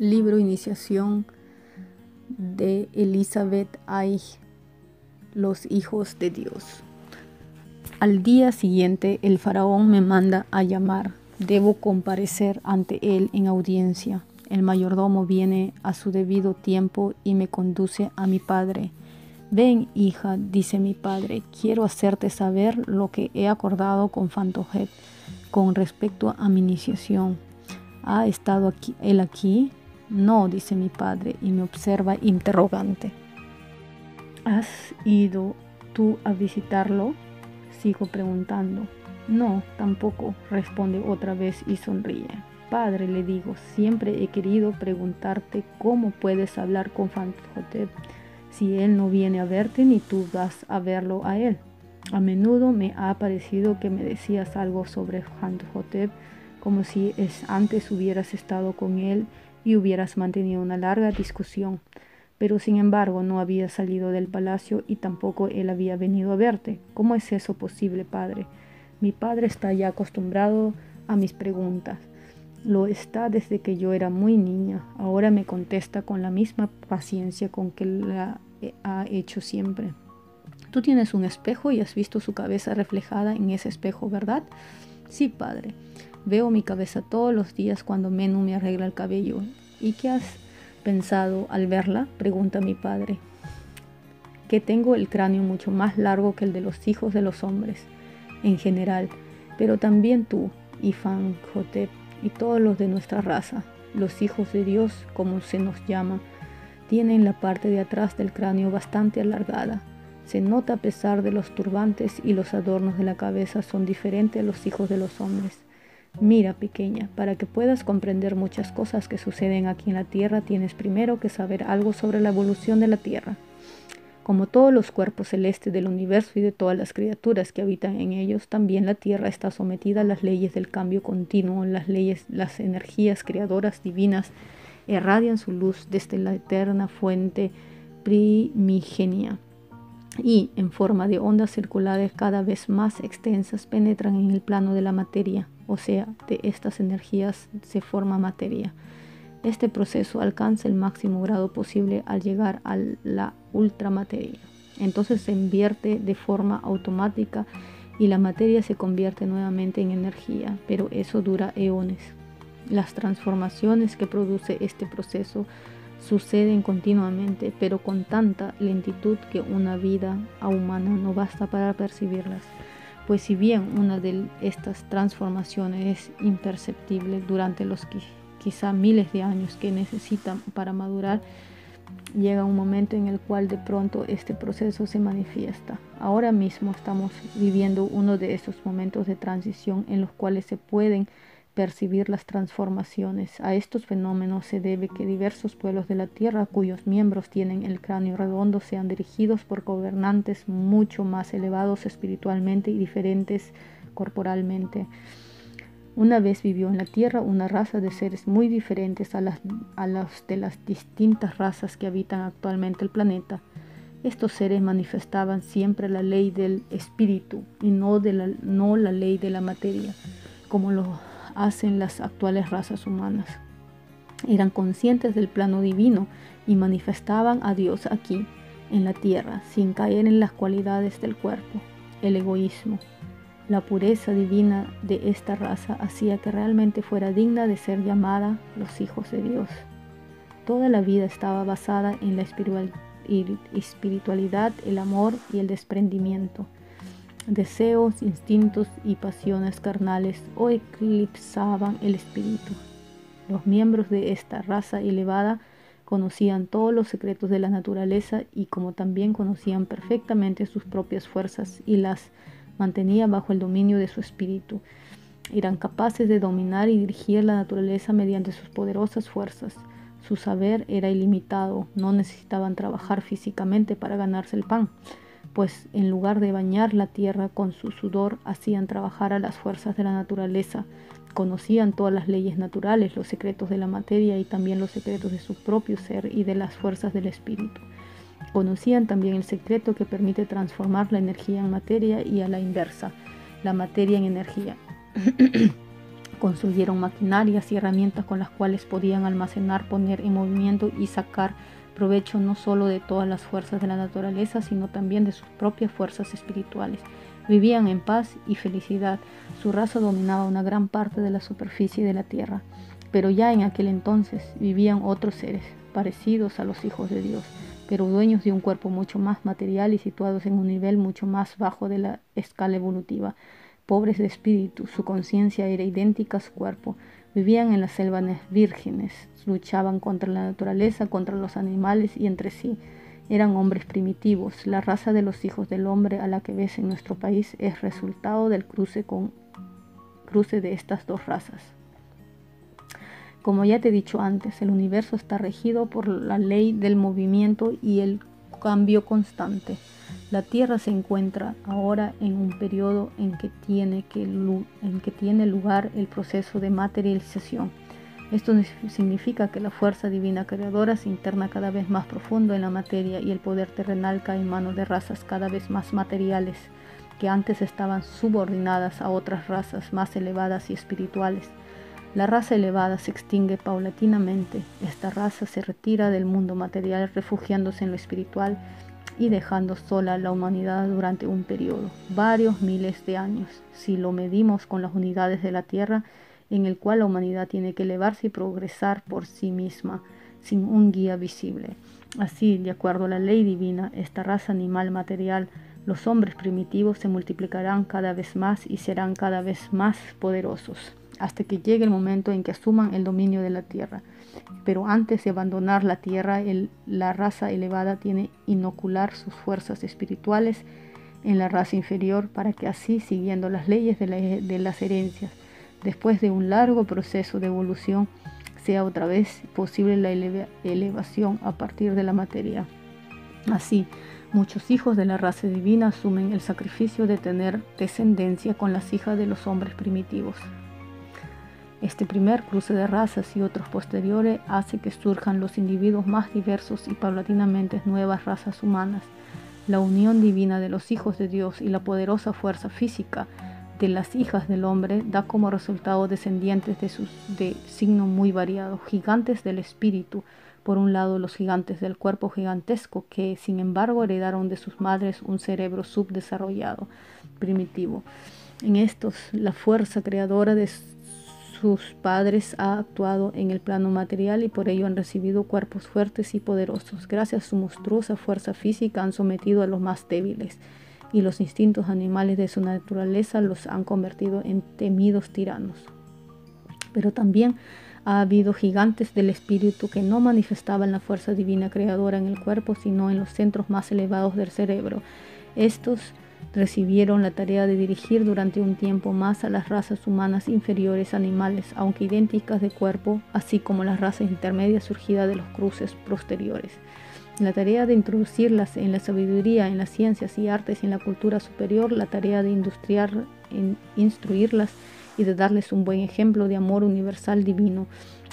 Libro Iniciación de Elizabeth Aich, Los hijos de Dios. Al día siguiente el faraón me manda a llamar. Debo comparecer ante él en audiencia. El mayordomo viene a su debido tiempo y me conduce a mi padre. Ven, hija, dice mi padre, quiero hacerte saber lo que he acordado con Pantogruel con respecto a mi iniciación. ¿Ha estado él aquí? No, dice mi padre, y me observa interrogante. ¿Has ido tú a visitarlo? Sigo preguntando. No, tampoco, responde otra vez y sonríe. Padre, le digo, siempre he querido preguntarte cómo puedes hablar con Pantogruel si él no viene a verte ni tú vas a verlo a él. A menudo me ha parecido que me decías algo sobre Pantogruel, como si antes hubieras estado con él y hubieras mantenido una larga discusión. Pero sin embargo no había salido del palacio y tampoco él había venido a verte. ¿Cómo es eso posible, padre? Mi padre está ya acostumbrado a mis preguntas. Lo está desde que yo era muy niña. Ahora me contesta con la misma paciencia con que la ha hecho siempre. Tú tienes un espejo y has visto su cabeza reflejada en ese espejo, ¿verdad? Sí, padre. Veo mi cabeza todos los días cuando Menú me arregla el cabello. ¿Y qué has pensado al verla? Pregunta mi padre. Que tengo el cráneo mucho más largo que el de los hijos de los hombres, en general, pero también tú, y Pantogruel, y todos los de nuestra raza, los hijos de Dios, como se nos llama, tienen la parte de atrás del cráneo bastante alargada. Se nota a pesar de los turbantes y los adornos de la cabeza son diferentes a los hijos de los hombres. Mira, pequeña, para que puedas comprender muchas cosas que suceden aquí en la Tierra, tienes primero que saber algo sobre la evolución de la Tierra. Como todos los cuerpos celestes del universo y de todas las criaturas que habitan en ellos, también la Tierra está sometida a las leyes del cambio continuo, las energías creadoras divinas irradian su luz desde la eterna fuente primigenia y, en forma de ondas circulares cada vez más extensas, penetran en el plano de la materia, o sea, de estas energías se forma materia. Este proceso alcanza el máximo grado posible al llegar a la ultramateria. Entonces se invierte de forma automática y la materia se convierte nuevamente en energía, pero eso dura eones. Las transformaciones que produce este proceso suceden continuamente, pero con tanta lentitud que una vida humana no basta para percibirlas. Pues si bien una de estas transformaciones es imperceptible durante los quizá miles de años que necesitan para madurar, llega un momento en el cual de pronto este proceso se manifiesta. Ahora mismo estamos viviendo uno de estos momentos de transición en los cuales se pueden percibir las transformaciones. A estos fenómenos se debe que diversos pueblos de la Tierra cuyos miembros tienen el cráneo redondo sean dirigidos por gobernantes mucho más elevados espiritualmente y diferentes corporalmente. Una vez vivió en la Tierra una raza de seres muy diferentes a las de las distintas razas que habitan actualmente el planeta. Estos seres manifestaban siempre la ley del espíritu y no la ley de la materia, como lo hacen las actuales razas humanas. Eran conscientes del plano divino y manifestaban a Dios aquí, en la Tierra, sin caer en las cualidades del cuerpo, el egoísmo. La pureza divina de esta raza hacía que realmente fuera digna de ser llamada los hijos de Dios. Toda la vida estaba basada en la espiritualidad, el amor y el desprendimiento. Deseos, instintos y pasiones carnales o eclipsaban el espíritu. Los miembros de esta raza elevada conocían todos los secretos de la naturaleza y como también conocían perfectamente sus propias fuerzas y las mantenía bajo el dominio de su espíritu. Eran capaces de dominar y dirigir la naturaleza mediante sus poderosas fuerzas. Su saber era ilimitado, no necesitaban trabajar físicamente para ganarse el pan, pues en lugar de bañar la tierra con su sudor, hacían trabajar a las fuerzas de la naturaleza. Conocían todas las leyes naturales, los secretos de la materia y también los secretos de su propio ser y de las fuerzas del espíritu. Conocían también el secreto que permite transformar la energía en materia y a la inversa, la materia en energía. Construyeron maquinarias y herramientas con las cuales podían almacenar, poner en movimiento y sacar provecho no solo de todas las fuerzas de la naturaleza, sino también de sus propias fuerzas espirituales. Vivían en paz y felicidad. Su raza dominaba una gran parte de la superficie de la tierra. Pero ya en aquel entonces vivían otros seres, parecidos a los hijos de Dios, pero dueños de un cuerpo mucho más material y situados en un nivel mucho más bajo de la escala evolutiva. Pobres de espíritu, su conciencia era idéntica a su cuerpo. Vivían en las selvas vírgenes, luchaban contra la naturaleza, contra los animales y entre sí. Eran hombres primitivos. La raza de los hijos del hombre a la que ves en nuestro país es resultado del cruce de estas dos razas. Como ya te he dicho antes, el universo está regido por la ley del movimiento y el cambio constante. La Tierra se encuentra ahora en un periodo en que tiene lugar el proceso de materialización. Esto significa que la fuerza divina creadora se interna cada vez más profundo en la materia y el poder terrenal cae en manos de razas cada vez más materiales, que antes estaban subordinadas a otras razas más elevadas y espirituales. La raza elevada se extingue paulatinamente. Esta raza se retira del mundo material refugiándose en lo espiritual y dejando sola a la humanidad durante un periodo, varios miles de años, si lo medimos con las unidades de la Tierra, en el cual la humanidad tiene que elevarse y progresar por sí misma, sin un guía visible. Así, de acuerdo a la ley divina, esta raza animal material, los hombres primitivos se multiplicarán cada vez más y serán cada vez más poderosos, hasta que llegue el momento en que asuman el dominio de la tierra. Pero antes de abandonar la tierra, la raza elevada tiene que inocular sus fuerzas espirituales en la raza inferior para que así, siguiendo las leyes de las herencias, después de un largo proceso de evolución, sea otra vez posible la elevación a partir de la materia. Así, muchos hijos de la raza divina asumen el sacrificio de tener descendencia con las hijas de los hombres primitivos. Este primer cruce de razas y otros posteriores hace que surjan los individuos más diversos y paulatinamente nuevas razas humanas. La unión divina de los hijos de Dios y la poderosa fuerza física de las hijas del hombre da como resultado descendientes de signo muy variado, gigantes del espíritu. Por un lado, los gigantes del cuerpo gigantesco que, sin embargo, heredaron de sus madres un cerebro subdesarrollado, primitivo. En estos, la fuerza creadora de sus padres ha actuado en el plano material y por ello han recibido cuerpos fuertes y poderosos. Gracias a su monstruosa fuerza física han sometido a los más débiles y los instintos animales de su naturaleza los han convertido en temidos tiranos. Pero también ha habido gigantes del espíritu que no manifestaban la fuerza divina creadora en el cuerpo, sino en los centros más elevados del cerebro. Estos recibieron la tarea de dirigir durante un tiempo más a las razas humanas inferiores animales, aunque idénticas de cuerpo, así como las razas intermedias surgidas de los cruces posteriores. La tarea de introducirlas en la sabiduría, en las ciencias y artes y en la cultura superior, la tarea de instruirlas y de darles un buen ejemplo de amor universal divino,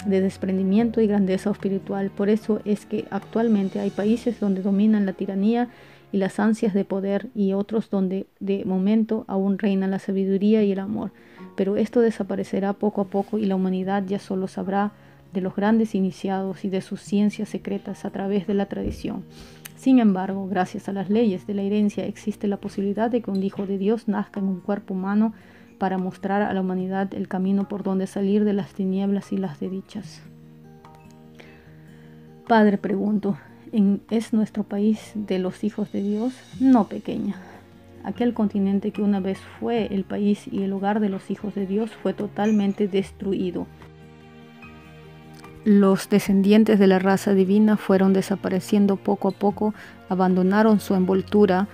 de desprendimiento y grandeza espiritual. Por eso es que actualmente hay países donde dominan la tiranía y las ansias de poder y otros donde de momento aún reina la sabiduría y el amor. Pero esto desaparecerá poco a poco y la humanidad ya solo sabrá de los grandes iniciados y de sus ciencias secretas a través de la tradición. Sin embargo, gracias a las leyes de la herencia existe la posibilidad de que un hijo de Dios nazca en un cuerpo humano para mostrar a la humanidad el camino por donde salir de las tinieblas y las desdichas. Padre, pregunto, ¿es nuestro país de los hijos de Dios? No, pequeña. Aquel continente que una vez fue el país y el hogar de los hijos de Dios fue totalmente destruido. Los descendientes de la raza divina fueron desapareciendo poco a poco, abandonaron su envoltura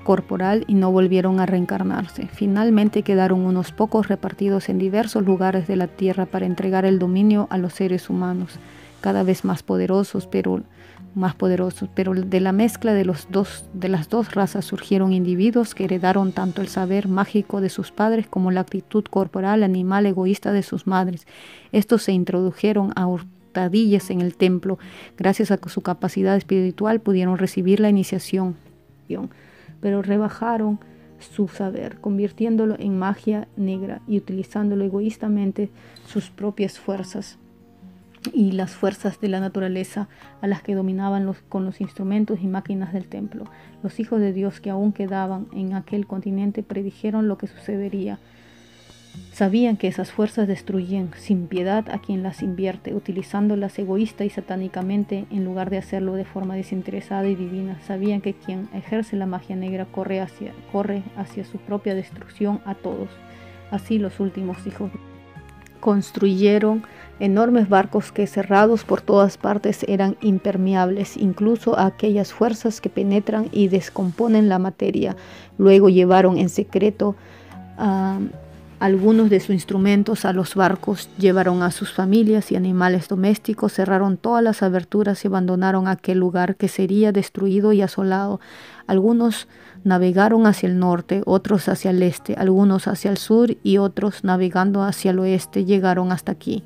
corporal y no volvieron a reencarnarse. Finalmente quedaron unos pocos repartidos en diversos lugares de la tierra para entregar el dominio a los seres humanos, cada vez más poderosos, pero de la mezcla de las dos razas surgieron individuos que heredaron tanto el saber mágico de sus padres como la actitud corporal animal egoísta de sus madres. Estos se introdujeron a hurtadillas en el templo. Gracias a su capacidad espiritual pudieron recibir la iniciación, pero rebajaron su saber, convirtiéndolo en magia negra y utilizándolo egoístamente sus propias fuerzas y las fuerzas de la naturaleza a las que dominaban con los instrumentos y máquinas del templo. Los hijos de Dios que aún quedaban en aquel continente predijeron lo que sucedería. Sabían que esas fuerzas destruyen sin piedad a quien las invierte, utilizándolas egoísta y satánicamente en lugar de hacerlo de forma desinteresada y divina. Sabían que quien ejerce la magia negra corre hacia su propia destrucción a todos. Así los últimos hijos construyeron enormes barcos que, cerrados por todas partes, eran impermeables incluso a aquellas fuerzas que penetran y descomponen la materia. Luego llevaron en secreto algunos de sus instrumentos a los barcos, llevaron a sus familias y animales domésticos, cerraron todas las aberturas y abandonaron aquel lugar que sería destruido y asolado. Algunos navegaron hacia el norte, otros hacia el este, algunos hacia el sur y otros navegando hacia el oeste llegaron hasta aquí.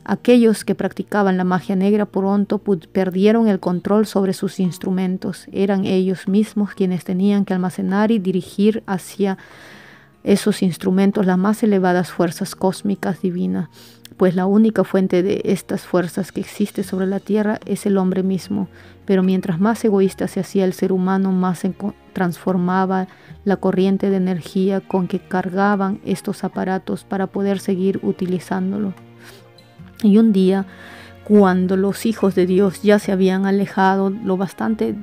Aquellos que practicaban la magia negra pronto perdieron el control sobre sus instrumentos. Eran ellos mismos quienes tenían que almacenar y dirigir hacia esos instrumentos las más elevadas fuerzas cósmicas divinas, pues la única fuente de estas fuerzas que existe sobre la tierra es el hombre mismo. Pero mientras más egoísta se hacía el ser humano, más se transformaba la corriente de energía con que cargaban estos aparatos para poder seguir utilizándolo. Y un día, cuando los hijos de Dios ya se habían alejado lo bastante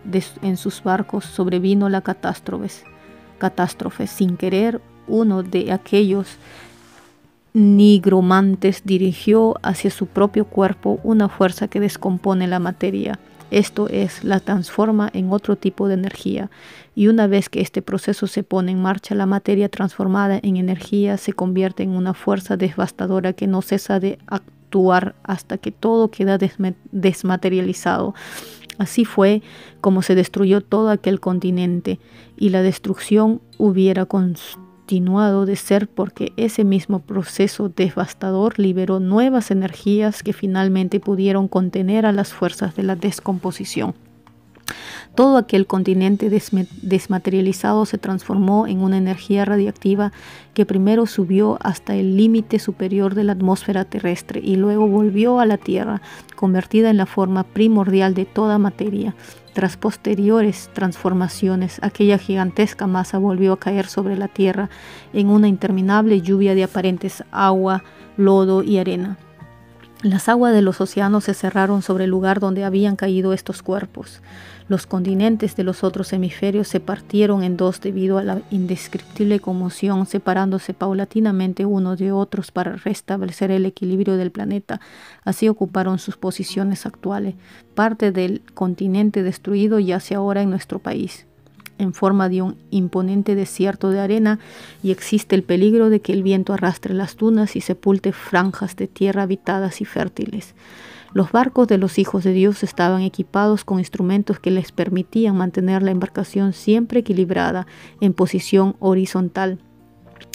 en sus barcos, sobrevino la catástrofe. Sin querer, uno de aquellos nigromantes dirigió hacia su propio cuerpo una fuerza que descompone la materia. Esto es, la transforma en otro tipo de energía. Y una vez que este proceso se pone en marcha, la materia transformada en energía se convierte en una fuerza devastadora que no cesa de actuar hasta que todo queda desmaterializado. Así fue como se destruyó todo aquel continente, y la destrucción hubiera continuado de ser porque ese mismo proceso devastador liberó nuevas energías que finalmente pudieron contener a las fuerzas de la descomposición. Todo aquel continente desmaterializado se transformó en una energía radiactiva que primero subió hasta el límite superior de la atmósfera terrestre y luego volvió a la Tierra, convertida en la forma primordial de toda materia. Tras posteriores transformaciones, aquella gigantesca masa volvió a caer sobre la Tierra en una interminable lluvia de aparentes agua, lodo y arena. Las aguas de los océanos se cerraron sobre el lugar donde habían caído estos cuerpos. Los continentes de los otros hemisferios se partieron en dos debido a la indescriptible conmoción, separándose paulatinamente unos de otros para restablecer el equilibrio del planeta. Así ocuparon sus posiciones actuales. Parte del continente destruido yace ahora en nuestro país, en forma de un imponente desierto de arena, y existe el peligro de que el viento arrastre las dunas y sepulte franjas de tierra habitadas y fértiles. Los barcos de los hijos de Dios estaban equipados con instrumentos que les permitían mantener la embarcación siempre equilibrada en posición horizontal.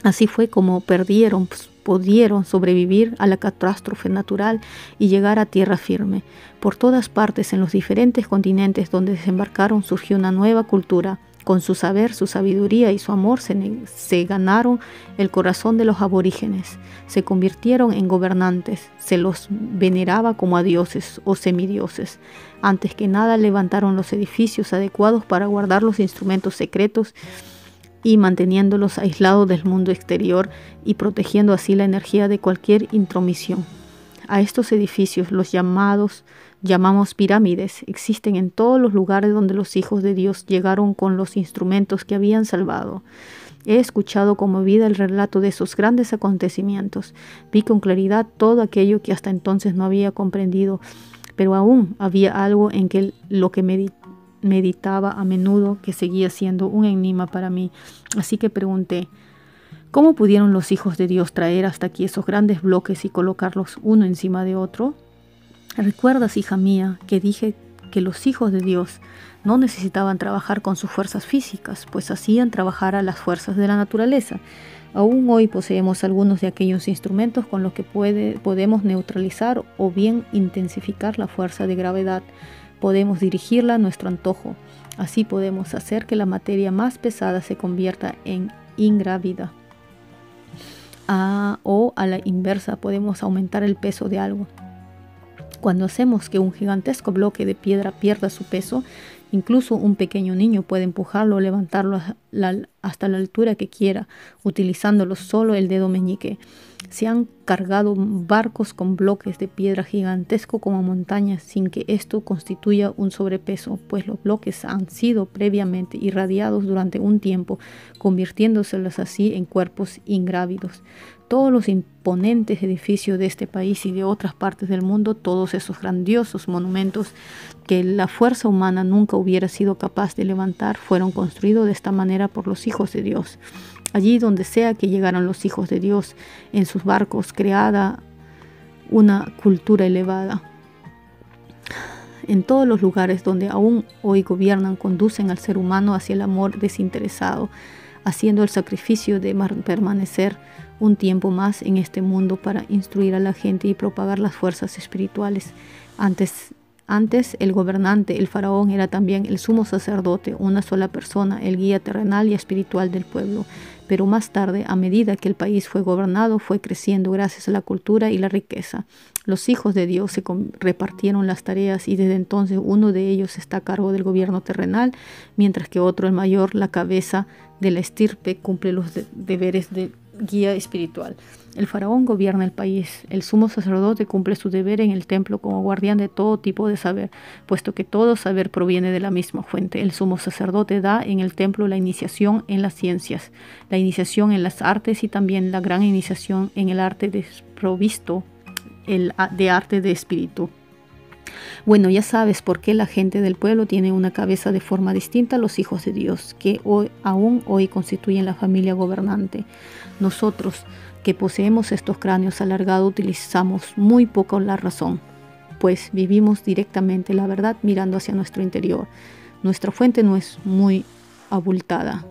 Así fue como pudieron sobrevivir a la catástrofe natural y llegar a tierra firme. Por todas partes, en los diferentes continentes donde desembarcaron, surgió una nueva cultura. Con su saber, su sabiduría y su amor se ganaron el corazón de los aborígenes. Se convirtieron en gobernantes. Se los veneraba como a dioses o semidioses. Antes que nada, levantaron los edificios adecuados para guardar los instrumentos secretos y manteniéndolos aislados del mundo exterior y protegiendo así la energía de cualquier intromisión. A estos edificios los llamamos pirámides. Existen en todos los lugares donde los hijos de Dios llegaron con los instrumentos que habían salvado. He escuchado conmovida el relato de esos grandes acontecimientos. Vi con claridad todo aquello que hasta entonces no había comprendido, pero aún había algo en lo que meditaba a menudo que seguía siendo un enigma para mí. Así que pregunté: ¿cómo pudieron los hijos de Dios traer hasta aquí esos grandes bloques y colocarlos uno encima de otro? ¿Recuerdas, hija mía, que dije que los hijos de Dios no necesitaban trabajar con sus fuerzas físicas, pues hacían trabajar a las fuerzas de la naturaleza? Aún hoy poseemos algunos de aquellos instrumentos con los que podemos neutralizar o bien intensificar la fuerza de gravedad. podemos dirigirla a nuestro antojo. Así podemos hacer que la materia más pesada se convierta en ingrávida. O a la inversa, podemos aumentar el peso de algo. Cuando hacemos que un gigantesco bloque de piedra pierda su peso, incluso un pequeño niño puede empujarlo o levantarlo hasta la altura que quiera, utilizándolo solo el dedo meñique. Se han cargado barcos con bloques de piedra gigantesco como montañas sin que esto constituya un sobrepeso, pues los bloques han sido previamente irradiados durante un tiempo, convirtiéndoselos así en cuerpos ingrávidos. Todos los imponentes edificios de este país y de otras partes del mundo, todos esos grandiosos monumentos que la fuerza humana nunca hubiera sido capaz de levantar, fueron construidos de esta manera por los hijos de Dios. Allí donde sea que llegaran los hijos de Dios en sus barcos, creada una cultura elevada. En todos los lugares donde aún hoy gobiernan, conducen al ser humano hacia el amor desinteresado, haciendo el sacrificio de permanecer un tiempo más en este mundo para instruir a la gente y propagar las fuerzas espirituales. Antes el gobernante, el faraón, era también el sumo sacerdote, una sola persona, el guía terrenal y espiritual del pueblo. Pero más tarde, a medida que el país fue gobernado, fue creciendo gracias a la cultura y la riqueza. Los hijos de Dios se repartieron las tareas y desde entonces uno de ellos está a cargo del gobierno terrenal, mientras que otro, el mayor, la cabeza de la estirpe, cumple los deberes de guía espiritual. El faraón gobierna el país. El sumo sacerdote cumple su deber en el templo como guardián de todo tipo de saber, puesto que todo saber proviene de la misma fuente. El sumo sacerdote da en el templo la iniciación en las ciencias, la iniciación en las artes y también la gran iniciación en el arte desprovisto de arte de espíritu. Bueno, ya sabes por qué la gente del pueblo tiene una cabeza de forma distinta a los hijos de Dios, que aún hoy constituyen la familia gobernante. Nosotros, que poseemos estos cráneos alargados, utilizamos muy poco la razón, pues vivimos directamente la verdad mirando hacia nuestro interior. Nuestra frente no es muy abultada,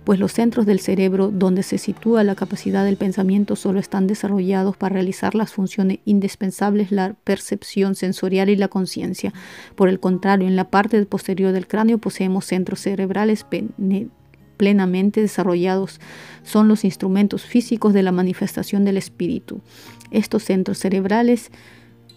pues los centros del cerebro donde se sitúa la capacidad del pensamiento solo están desarrollados para realizar las funciones indispensables, la percepción sensorial y la conciencia. Por el contrario, en la parte posterior del cráneo poseemos centros cerebrales plenamente desarrollados. Son los instrumentos físicos de la manifestación del espíritu. Estos centros cerebrales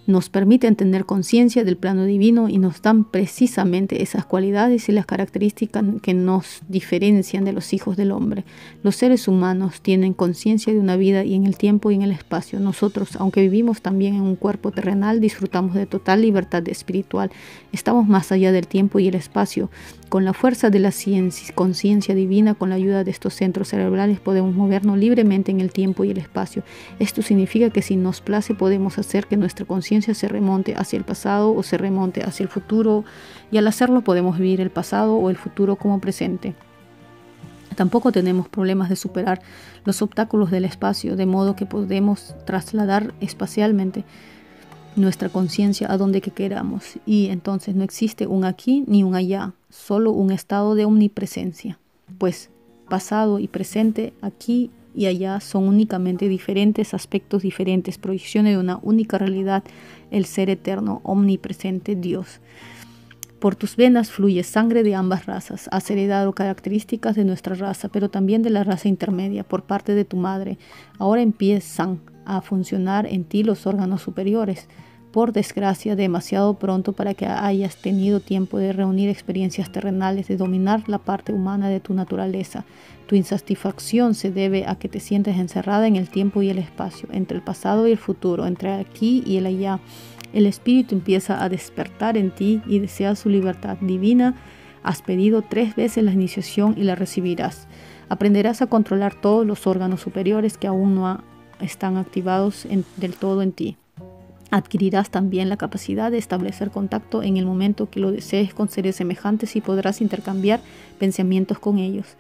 nos permiten tener conciencia del plano divino y nos dan precisamente esas cualidades y las características que nos diferencian de los hijos del hombre. Los seres humanos tienen conciencia de una vida y en el tiempo y en el espacio. Nosotros, aunque vivimos también en un cuerpo terrenal, disfrutamos de total libertad espiritual. Estamos más allá del tiempo y el espacio. Con la fuerza de la conciencia divina, con la ayuda de estos centros cerebrales, podemos movernos libremente en el tiempo y el espacio. Esto significa que si nos place podemos hacer que nuestra conciencia se remonte hacia el pasado o se remonte hacia el futuro, y al hacerlo podemos vivir el pasado o el futuro como presente. Tampoco tenemos problemas de superar los obstáculos del espacio, de modo que podemos trasladar espacialmente nuestra conciencia a donde que queramos, y entonces no existe un aquí ni un allá, solo un estado de omnipresencia, pues pasado y presente, aquí y allá, son únicamente diferentes aspectos, diferentes proyecciones de una única realidad, el ser eterno, omnipresente, Dios. Por tus venas fluye sangre de ambas razas. Has heredado características de nuestra raza, pero también de la raza intermedia por parte de tu madre. Ahora empiezan a funcionar en ti los órganos superiores. Por desgracia, demasiado pronto para que hayas tenido tiempo de reunir experiencias terrenales, de dominar la parte humana de tu naturaleza. Tu insatisfacción se debe a que te sientes encerrada en el tiempo y el espacio, entre el pasado y el futuro, entre aquí y el allá. El espíritu empieza a despertar en ti y deseas su libertad divina. Has pedido 3 veces la iniciación y la recibirás. Aprenderás a controlar todos los órganos superiores que aún no están activados del todo en ti. Adquirirás también la capacidad de establecer contacto en el momento que lo desees con seres semejantes y podrás intercambiar pensamientos con ellos.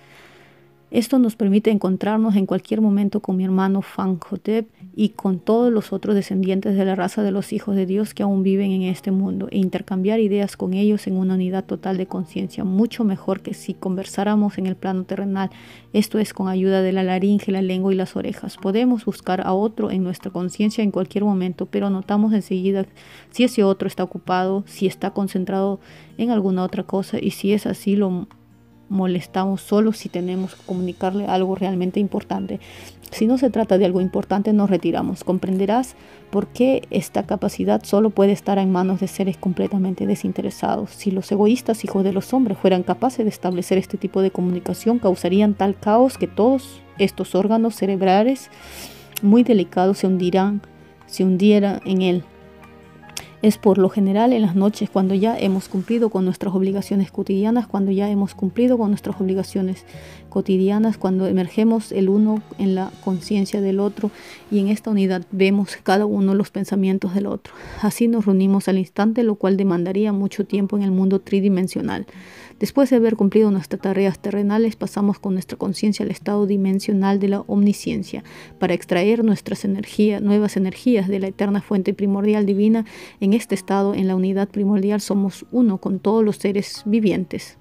Esto nos permite encontrarnos en cualquier momento con mi hermano Fanhotep y con todos los otros descendientes de la raza de los hijos de Dios que aún viven en este mundo e intercambiar ideas con ellos en una unidad total de conciencia, mucho mejor que si conversáramos en el plano terrenal, esto es con ayuda de la laringe, la lengua y las orejas. Podemos buscar a otro en nuestra conciencia en cualquier momento, pero notamos enseguida si ese otro está ocupado, si está concentrado en alguna otra cosa y si es así lo molestamos solo si tenemos que comunicarle algo realmente importante. Si no se trata de algo importante, nos retiramos. Comprenderás por qué esta capacidad solo puede estar en manos de seres completamente desinteresados. Si los egoístas hijos de los hombres fueran capaces de establecer este tipo de comunicación, causarían tal caos que todos estos órganos cerebrales muy delicados se hundieran en él. Es por lo general en las noches cuando ya hemos cumplido con nuestras obligaciones cotidianas, cuando emergemos el uno en la conciencia del otro y en esta unidad vemos cada uno los pensamientos del otro. Así nos reunimos al instante, lo cual demandaría mucho tiempo en el mundo tridimensional. Después de haber cumplido nuestras tareas terrenales, pasamos con nuestra conciencia al estado dimensional de la omnisciencia para extraer nuevas energías de la eterna fuente primordial divina. En este estado, en la unidad primordial, somos uno con todos los seres vivientes,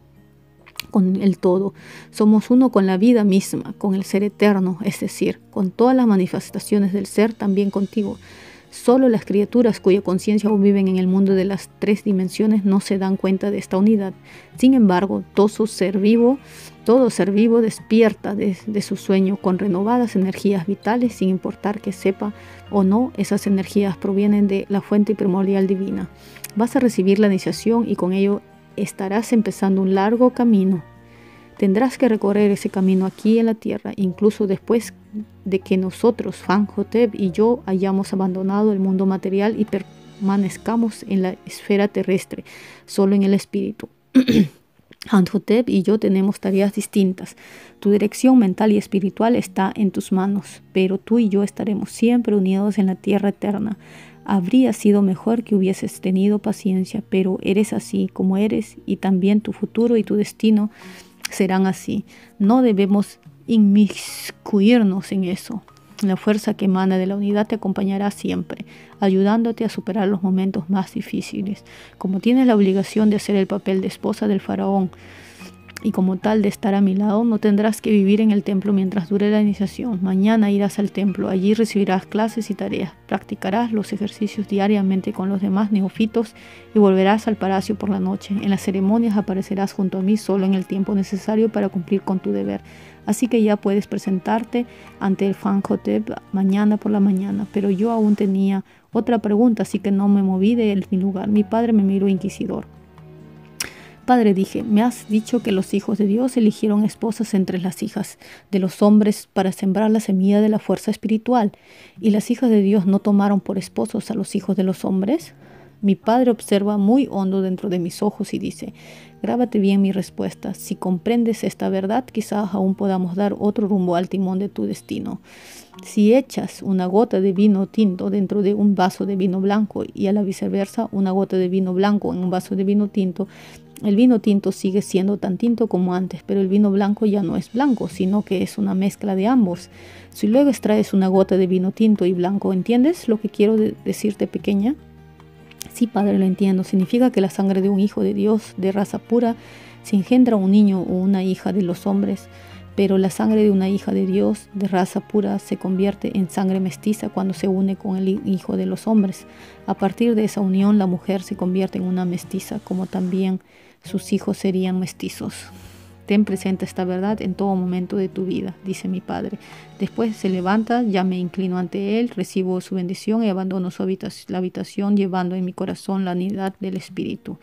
con el todo. Somos uno con la vida misma, con el ser eterno, es decir, con todas las manifestaciones del ser, también contigo. Solo las criaturas cuya conciencia aún viven en el mundo de las tres dimensiones no se dan cuenta de esta unidad. Sin embargo, todo ser vivo despierta de su sueño con renovadas energías vitales, sin importar que sepa o no, esas energías provienen de la fuente primordial divina. Vas a recibir la iniciación y con ello estarás empezando un largo camino. Tendrás que recorrer ese camino aquí en la tierra, incluso después de que nosotros, Fanhotep y yo, hayamos abandonado el mundo material y permanezcamos en la esfera terrestre, solo en el espíritu. Fanhotep y yo tenemos tareas distintas. Tu dirección mental y espiritual está en tus manos, pero tú y yo estaremos siempre unidos en la tierra eterna. Habría sido mejor que hubieses tenido paciencia, pero eres así como eres y también tu futuro y tu destino serán así. No debemos inmiscuirnos en eso. La fuerza que emana de la unidad te acompañará siempre, ayudándote a superar los momentos más difíciles. Como tienes la obligación de hacer el papel de esposa del faraón y como tal de estar a mi lado, no tendrás que vivir en el templo mientras dure la iniciación. Mañana irás al templo, allí recibirás clases y tareas, practicarás los ejercicios diariamente con los demás neófitos y volverás al palacio por la noche. En las ceremonias aparecerás junto a mí solo en el tiempo necesario para cumplir con tu deber. Así que ya puedes presentarte ante el Fanhotep mañana por la mañana. Pero yo aún tenía otra pregunta, así que no me moví de mi lugar. Mi padre me miró inquisidor. Padre, dije, me has dicho que los hijos de Dios eligieron esposas entre las hijas de los hombres para sembrar la semilla de la fuerza espiritual, y las hijas de Dios no tomaron por esposos a los hijos de los hombres. Mi padre observa muy hondo dentro de mis ojos y dice, grábate bien mi respuesta. Si comprendes esta verdad, quizás aún podamos dar otro rumbo al timón de tu destino. Si echas una gota de vino tinto dentro de un vaso de vino blanco y a la viceversa una gota de vino blanco en un vaso de vino tinto, el vino tinto sigue siendo tan tinto como antes, pero el vino blanco ya no es blanco, sino que es una mezcla de ambos. Si luego extraes una gota de vino tinto y blanco, ¿entiendes lo que quiero decirte, pequeña? Sí, padre, lo entiendo. Significa que la sangre de un hijo de Dios de raza pura se engendra un niño o una hija de los hombres, pero la sangre de una hija de Dios de raza pura se convierte en sangre mestiza cuando se une con el hijo de los hombres. A partir de esa unión, la mujer se convierte en una mestiza, como también sus hijos serían mestizos. Ten presente esta verdad en todo momento de tu vida, dice mi padre. Después se levanta, ya me inclino ante él, recibo su bendición y abandono la habitación, llevando en mi corazón la unidad del espíritu.